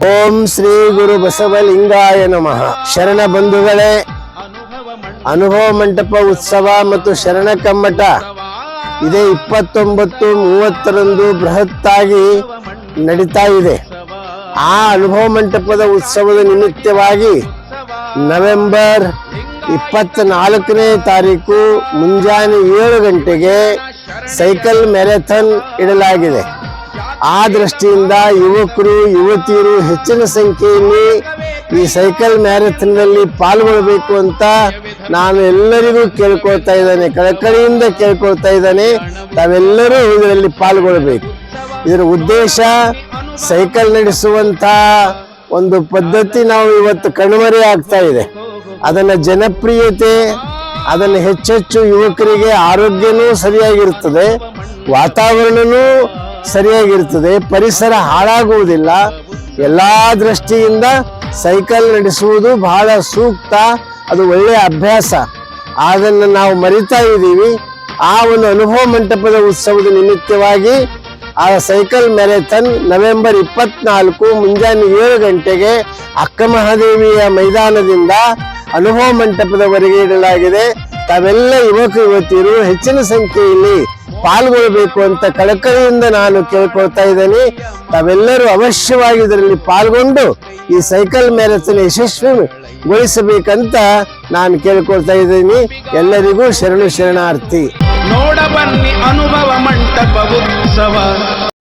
ಓಂ ಶ್ರೀ ಗುರು ಬಸವಲಿಂಗಾಯ ನಮಃ. ಶರಣ ಬಂಧುಗಳೇ, ಅನುಭವ ಮಂಟಪ ಉತ್ಸವ ಮತ್ತು ಶರಣ ಕಮ್ಮಟ ಇದೇ 29-30ರಂದು ಬೃಹತ್ತಾಗಿ ನಡೀತಾ ಇದೆ. ಆ ಅನುಭವ ಮಂಟಪದ ಉತ್ಸವದ ನಿಮಿತ್ತವಾಗಿ ನವೆಂಬರ್ 24ನೇ ತಾರೀಕು ಮುಂಜಾನೆ 7 ಗಂಟೆಗೆ ಸೈಕಲ್ ಮ್ಯಾರಥಾನ್ ಇಡಲಾಗಿದೆ. ಆ ದೃಷ್ಟಿಯಿಂದ ಯುವಕರು ಯುವತಿಯರು ಹೆಚ್ಚಿನ ಸಂಖ್ಯೆಯಲ್ಲಿ ಈ ಸೈಕಲ್ ಮ್ಯಾರಥಾನ್ನಲ್ಲಿ ಪಾಲ್ಗೊಳ್ಳಬೇಕು ಅಂತ ನಾನು ಎಲ್ಲರಿಗೂ ಕೇಳ್ಕೊಳ್ತಾ ಇದ್ದೇನೆ, ಕಳಕಳಿಯಿಂದ ಕೇಳ್ಕೊಳ್ತಾ ಇದ್ದೇನೆ. ತಾವೆಲ್ಲರೂ ಇದರಲ್ಲಿ ಪಾಲ್ಗೊಳ್ಳಬೇಕು. ಇದರ ಉದ್ದೇಶ ಸೈಕಲ್ ನಡೆಸುವಂತ ಒಂದು ಪದ್ಧತಿ ನಾವು ಇವತ್ತು ಕಣ್ಮರೆ ಆಗ್ತಾ ಇದೆ. ಅದನ್ನ ಜನಪ್ರಿಯತೆ, ಅದನ್ನು ಹೆಚ್ಚೆಚ್ಚು ಯುವಕರಿಗೆ ಆರೋಗ್ಯನೂ ಸರಿಯಾಗಿರ್ತದೆ, ವಾತಾವರಣನೂ ಸರಿಯಾಗಿರ್ತದೆ, ಪರಿಸರ ಹಾಳಾಗುವುದಿಲ್ಲ. ಎಲ್ಲಾ ದೃಷ್ಟಿಯಿಂದ ಸೈಕಲ್ ನಡೆಸುವುದು ಬಹಳ ಸೂಕ್ತ, ಅದು ಒಳ್ಳೆಯ ಅಭ್ಯಾಸ. ಅದನ್ನು ನಾವು ಮರಿತಾ ಇದ್ದೀವಿ. ಆ ಒಂದು ಅನುಭವ ಮಂಟಪದ ಉತ್ಸವದ ನಿಮಿತ್ತವಾಗಿ ಆ ಸೈಕಲ್ ಮ್ಯಾರಥಾನ್ ನವೆಂಬರ್ 24 ಮುಂಜಾನೆ 7 ಗಂಟೆಗೆ ಅಕ್ಕಮಹಾದೇವಿಯ ಮೈದಾನದಿಂದ ಅನುಭವ ಮಂಟಪದವರೆಗೆ ಇಡಲಾಗಿದೆ. ತಾವೆಲ್ಲ ಯುವಕ ಯುವತಿಯರು ಹೆಚ್ಚಿನ ಸಂಖ್ಯೆಯಲ್ಲಿ ಪಾಲ್ಗೊಳ್ಳಬೇಕು ಅಂತ ಕಳಕಳಿಯಿಂದ ನಾನು ಕೇಳ್ಕೊಳ್ತಾ ಇದ್ದೇನೆ. ತಾವೆಲ್ಲರೂ ಅವಶ್ಯವಾಗಿ ಇದರಲ್ಲಿ ಪಾಲ್ಗೊಂಡು ಈ ಸೈಕಲ್ ಮ್ಯಾರಥಾನ್ ಯಶಸ್ವಿಗೊಳಿಸಬೇಕಂತ ನಾನು ಕೇಳ್ಕೊಳ್ತಾ ಇದ್ದೀನಿ. ಎಲ್ಲರಿಗೂ ಶರಣಾರ್ಥಿ. ನೋಡ ಬನ್ನಿ ಅನುಭವ ಮಂಟಪ ಉತ್ಸವ.